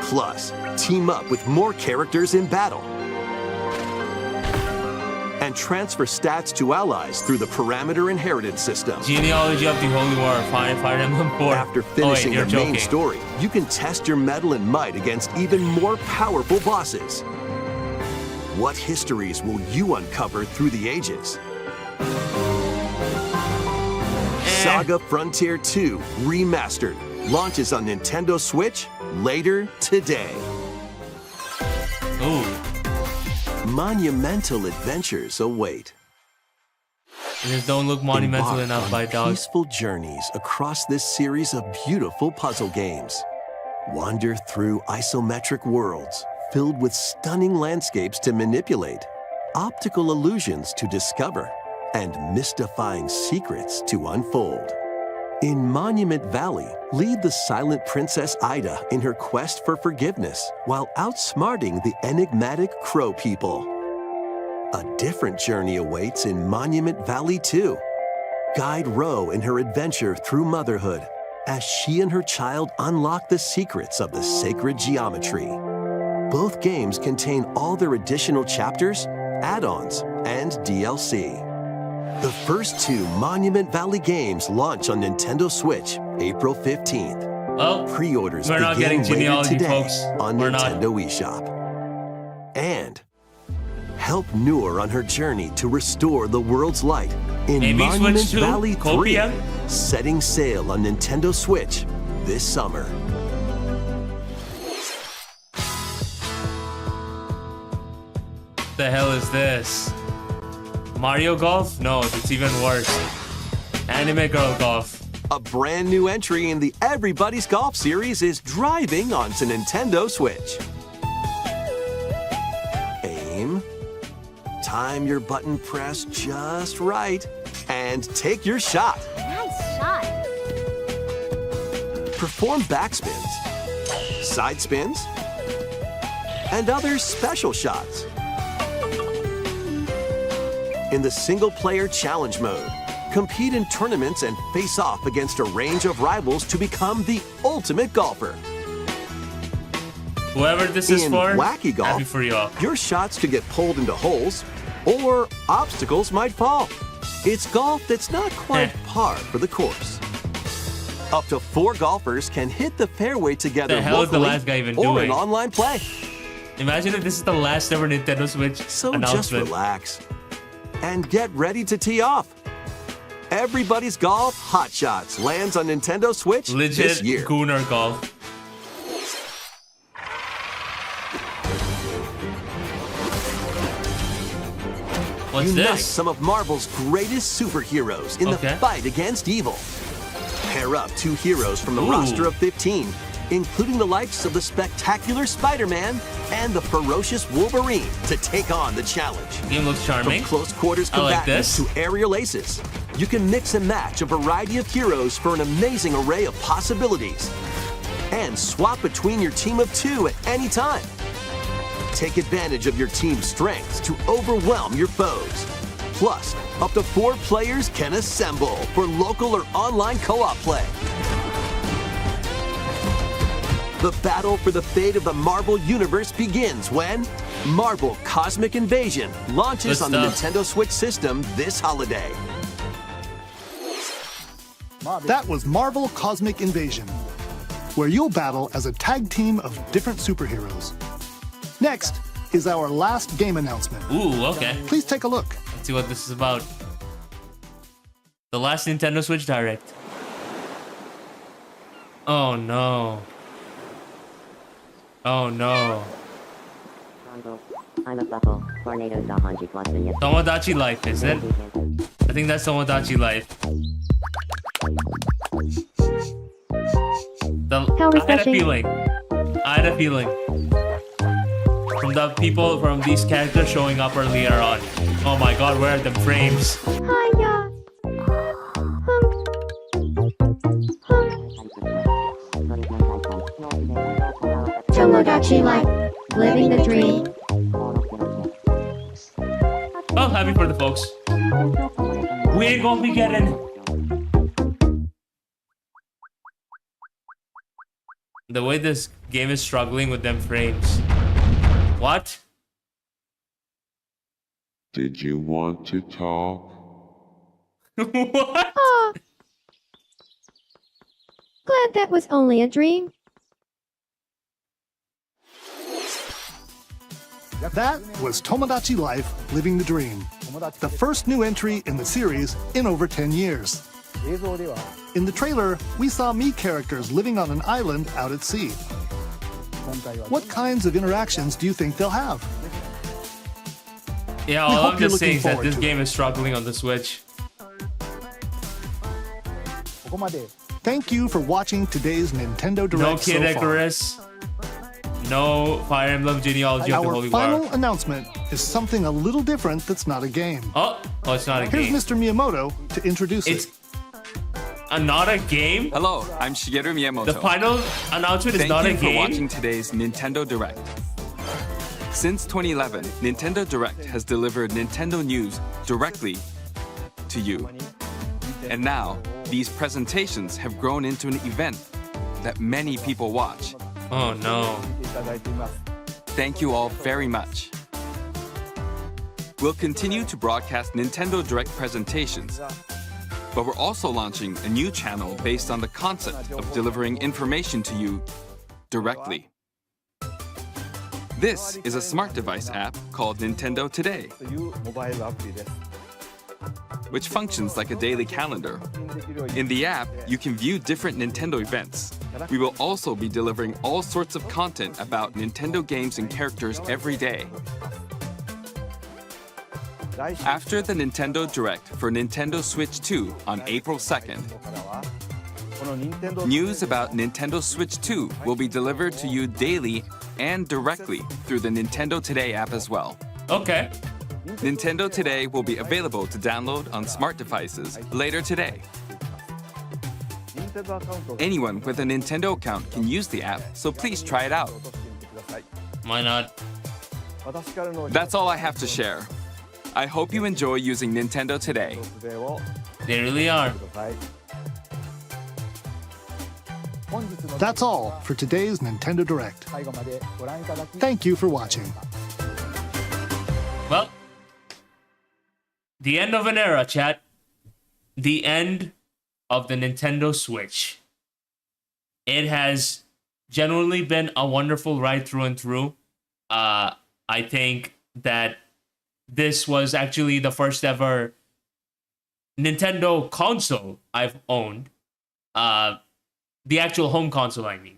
Plus, team up with more characters in battle. And transfer stats to allies through the parameter inheritance system. Genealogy of the Holy War, Fire Emblem 4. After finishing you're the main joking. story, you can test your mettle and might against even more powerful bosses. What histories will you uncover through the ages? Saga Frontier 2 Remastered launches on Nintendo Switch later today. Ooh. Monumental adventures await. It just don't look monumental Embark enough on by dog. peaceful journeys across this series of beautiful puzzle games. Wander through isometric worlds filled with stunning landscapes to manipulate, optical illusions to discover, and mystifying secrets to unfold. In Monument Valley, lead the silent Princess Ida in her quest for forgiveness while outsmarting the enigmatic Crow people. A different journey awaits in Monument Valley 2. Guide Ro in her adventure through motherhood as she and her child unlock the secrets of the sacred geometry. Both games contain all their additional chapters, add-ons, and DLC. The first two Monument Valley games launch on Nintendo Switch April 15th. Well, Pre-orders we're not begin getting later Genealogy, today folks. on We're not. Nintendo eShop. And help Noor on her journey to restore the world's light in Maybe Monument Switch 2? Valley 3, Copia? setting sail on Nintendo Switch this summer. the hell is this? Mario Golf? No, it's even worse. Anime Girl Golf. A brand new entry in the Everybody's Golf series is driving onto Nintendo Switch. Aim, time your button press just right, and take your shot. Nice shot. Perform backspins, side spins, and other special shots. In the single-player challenge mode, compete in tournaments and face off against a range of rivals to become the ultimate golfer. Whoever this is In for, wacky golf, happy for you all. your shots could get pulled into holes, or obstacles might fall. It's golf that's not quite par for the course. Up to 4 golfers can hit the fairway together The hell is the locally last guy even or doing? in online play. Imagine if this is the last ever Nintendo Switch So announcement. just relax and get ready to tee off. Everybody's Golf Hot Shots lands on Nintendo Switch this Legit year. Gooner Golf. What's Unite this? some of Marvel's greatest superheroes in the fight against evil. Pair up 2 heroes from the roster of 15, including the likes of the spectacular Spider-Man and the ferocious Wolverine to take on the challenge. Game looks charming. From close quarters I like combatants this. to aerial aces, you can mix and match a variety of heroes for an amazing array of possibilities. And swap between your team of 2 at any time. Take advantage of your team's strengths to overwhelm your foes. Plus, up to 4 players can assemble for local or online co-op play. The battle for the fate of the Marvel Universe begins when Marvel Cosmic Invasion launches on the Nintendo Switch system this holiday. That was Marvel Cosmic Invasion, where you'll battle as a tag team of different superheroes. Next is our last game announcement. Ooh, okay. Please take a look. Let's see what this is about. The last Nintendo Switch Direct. Oh no. Oh no. Tomodachi Life, is it? I think that's Tomodachi Life. How I had a refreshing. feeling. I had a feeling. From the people, from these characters showing up earlier on. Oh my god, where are the frames? Hiya. Tomodachi Life, living the dream. Oh, happy for the folks. We ain't gonna be getting. The way this game is struggling with them frames. What? Did you want to talk? What? Aw. Glad that was only a dream. That was Tomodachi Life, Living the Dream, the first new entry in the series in over 10 years. In the trailer, we saw Mii characters living on an island out at sea. What kinds of interactions do you think they'll have? Yeah, We all hope I'm you're just saying looking is that forward this to game is struggling on the Switch. Thank you for watching today's Nintendo Direct No Kid so far. Icarus. No Fire Emblem Genealogy of the Our Holy final War. announcement is something a little different that's not a game. Oh, it's not a Here's game. Mr. Miyamoto to introduce It's it. not a game? Hello, I'm Shigeru Miyamoto. The final announcement is Thank not you a for game? watching today's Nintendo Direct. Since 2011, Nintendo Direct has delivered Nintendo news directly to you. And now, these presentations have grown into an event that many people watch. Oh no. Thank you all very much. We'll continue to broadcast Nintendo Direct presentations, but we're also launching a new channel based on the concept of delivering information to you directly. This is a smart device app called Nintendo Today, which functions like a daily calendar. In the app, you can view different Nintendo events. We will also be delivering all sorts of content about Nintendo games and characters every day. After the Nintendo Direct for Nintendo Switch 2 on April 2nd, news about Nintendo Switch 2 will be delivered to you daily and directly through the Nintendo Today app as well. Okay. Nintendo Today will be available to download on smart devices later today. Anyone with a Nintendo account can use the app, so please try it out. Why not? That's all I have to share. I hope you enjoy using Nintendo Today. They really are. That's all for today's Nintendo Direct. Thank you for watching. Well, the end of an era, chat. The end of the Nintendo Switch. It has genuinely been a wonderful ride through and through. I think that this was actually the first ever Nintendo console I've owned. The actual home console, I mean.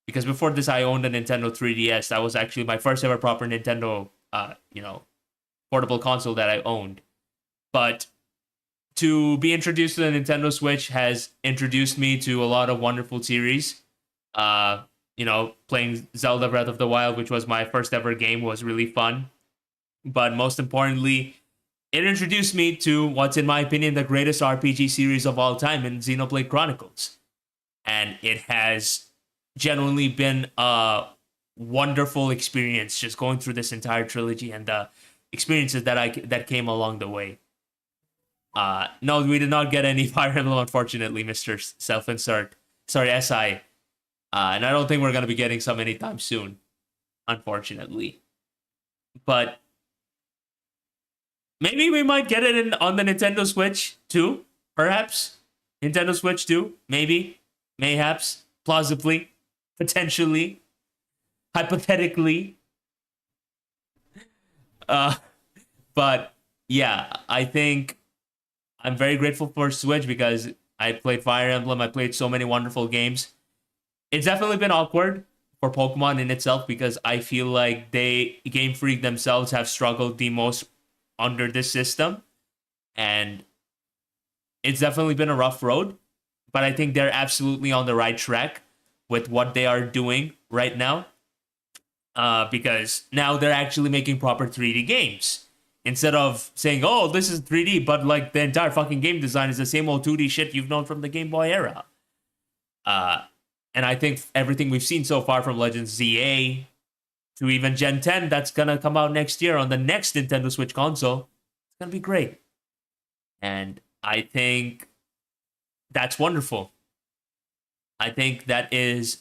Because before this, I owned a Nintendo 3DS. That was actually my first ever proper Nintendo, portable console that I owned. But to be introduced to the Nintendo Switch has introduced me to a lot of wonderful series. Playing Zelda Breath of the Wild, which was my first ever game, was really fun. But most importantly, it introduced me to what's, in my opinion, the greatest RPG series of all time in Xenoblade Chronicles. And it has genuinely been a wonderful experience just going through this entire trilogy and the experiences that came along the way. No, we did not get any Fire Emblem, unfortunately, Mr. Self-Insert. Sorry, SI. And I don't think we're going to be getting some anytime soon, unfortunately. But maybe we might get it on the Nintendo Switch too, perhaps. Nintendo Switch 2, maybe, mayhaps, plausibly, potentially, hypothetically. But yeah, I think I'm very grateful for Switch because I played Fire Emblem, I played so many wonderful games. It's definitely been awkward for Pokemon in itself because I feel like Game Freak themselves have struggled the most under this system. And it's definitely been a rough road, but I think they're absolutely on the right track with what they are doing right now. Because now they're actually making proper 3D games. Instead of saying, oh, this is 3D, but like the entire fucking game design is the same old 2D shit you've known from the Game Boy era. And I think everything we've seen so far from Legends ZA to even Gen 10 that's going to come out next year on the next Nintendo Switch console, it's going to be great. And I think that's wonderful. I think that is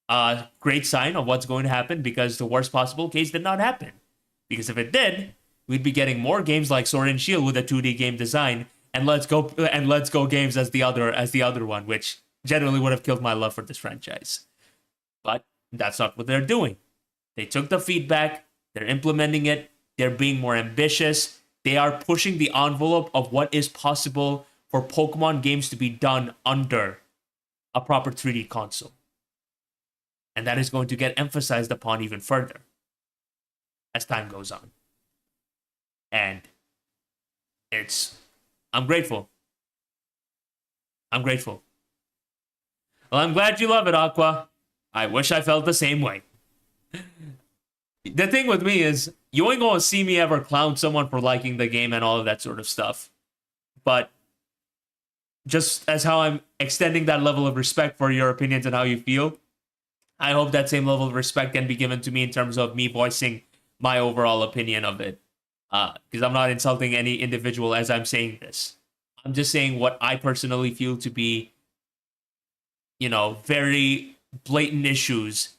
a great sign of what's going to happen because the worst possible case did not happen. Because if it did, we'd be getting more games like Sword and Shield with a 2D game design and Let's Go games as the other one, which generally would have killed my love for this franchise. But that's not what they're doing. They took the feedback, they're implementing it, they're being more ambitious, they are pushing the envelope of what is possible for Pokemon games to be done under a proper 3D console. And that is going to get emphasized upon even further as time goes on. And I'm grateful. I'm grateful. Well, I'm glad you love it, Aqua. I wish I felt the same way. The thing with me is, you ain't gonna see me ever clown someone for liking the game and all of that sort of stuff. But just as how I'm extending that level of respect for your opinions and how you feel, I hope that same level of respect can be given to me in terms of me voicing my overall opinion of it. Because I'm not insulting any individual as I'm saying this. I'm just saying what I personally feel to be, very blatant issues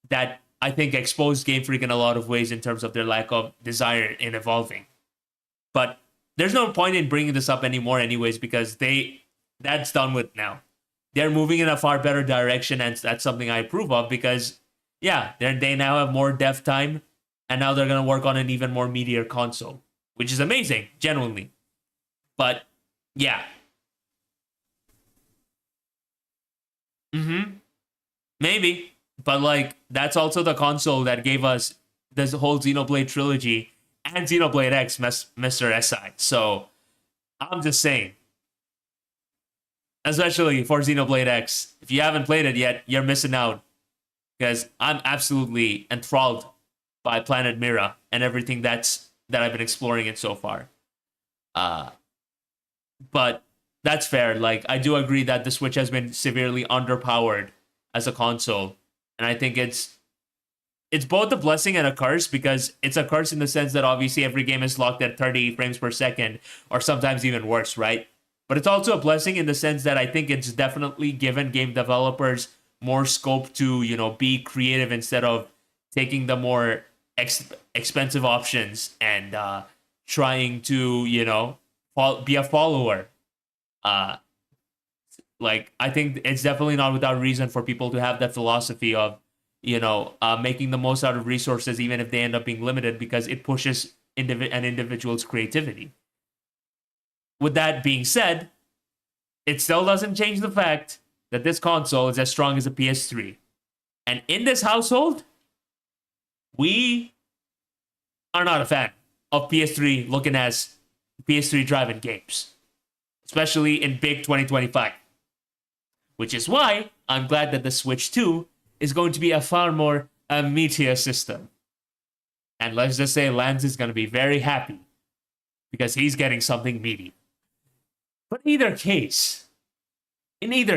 that I think exposed Game Freak in a lot of ways in terms of their lack of desire in evolving. But there's no point in bringing this up anymore anyways because that's done with now. They're moving in a far better direction and that's something I approve of because, yeah, they now have more dev time and now they're going to work on an even more meatier console, which is amazing, genuinely. But, yeah. Maybe. But, that's also the console that gave us this whole Xenoblade trilogy and Xenoblade X, Mr. SI. So, I'm just saying. Especially for Xenoblade X. If you haven't played it yet, you're missing out. Because I'm absolutely enthralled by Planet Mira and everything that I've been exploring it so far. But that's fair. I do agree that the Switch has been severely underpowered as a console. And I think it's both a blessing and a curse because it's a curse in the sense that obviously every game is locked at 30 frames per second or sometimes even worse, right? But it's also a blessing in the sense that I think it's definitely given game developers more scope to, you know, be creative instead of taking the more expensive options and trying to, you know, be a follower. Like, I think it's definitely not without reason for people to have that philosophy of, you know, making the most out of resources, even if they end up being limited, because it pushes an individual's creativity. With that being said, it still doesn't change the fact that this console is as strong as a PS3. And in this household, we are not a fan of PS3 looking as PS3 driving games, especially in big 2025. Which is why I'm glad that the Switch 2 is going to be a far more meatier system. And let's just say Lance is going to be very happy because he's getting something meaty. But in either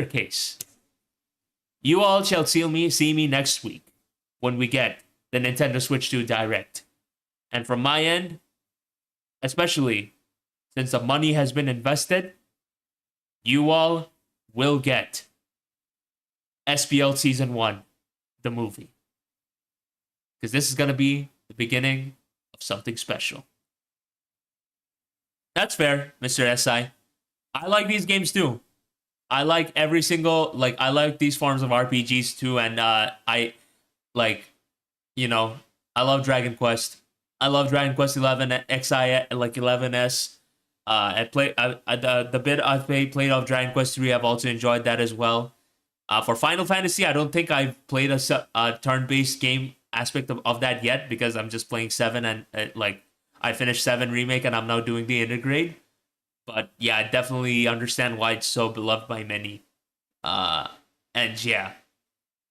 case, you all shall see me next week when we get the Nintendo Switch 2 Direct. And from my end, especially since the money has been invested, you all will get SPL Season 1, the movie. Because this is going to be the beginning of something special. That's fair, Mr. SI. I like these games too. I like every single, like, I like these forms of RPGs too, and I, like, you know, I love Dragon Quest. I love Dragon Quest 11 XI, like 11S. The bit I've played of Dragon Quest 3, I've also enjoyed that as well. For Final Fantasy, I don't think I've played a turn-based game aspect of that yet, because I'm just playing 7 and like I finished 7 Remake and I'm now doing the Intergrade. But yeah, I definitely understand why it's so beloved by many. And yeah,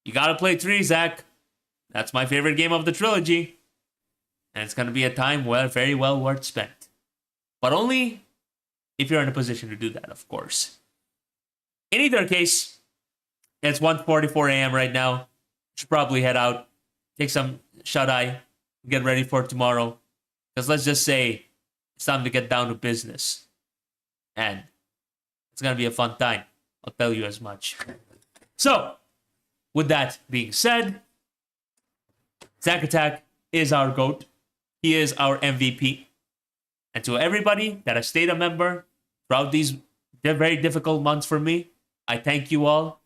you gotta play 3, Zach. That's my favorite game of the trilogy. And it's gonna be a time very well worth spent. But only if you're in a position to do that, of course. In either case, it's 1:44 a.m. right now. Should probably head out, take some shut-eye, get ready for tomorrow. Because let's just say it's time to get down to business. And it's going to be a fun time. I'll tell you as much. So, with that being said, Zack Attack is our GOAT. He is our MVP. And to everybody that has stayed a member throughout these very difficult months for me, I thank you all.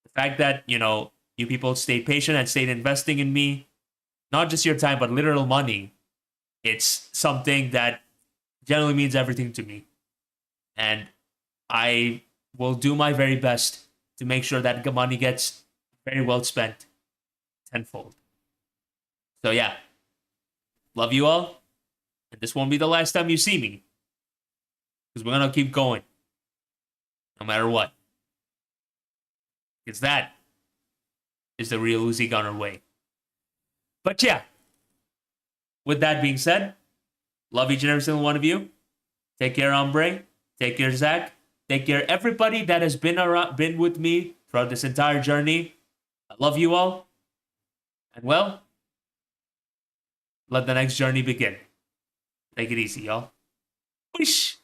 The fact that, you know, you people stayed patient and stayed investing in me, not just your time, but literal money, it's something that generally means everything to me. And I will do my very best to make sure that the money gets very well spent tenfold. So yeah, love you all. And this won't be the last time you see me, because we're going to keep going no matter what. Because that is the real Uzi Gunner way. But yeah, with that being said, love each and every single one of you. Take care, Ombre. Take care, Zach. Take care, everybody that has been with me throughout this entire journey. I love you all. And well, let the next journey begin. Take it easy, y'all. Whoosh!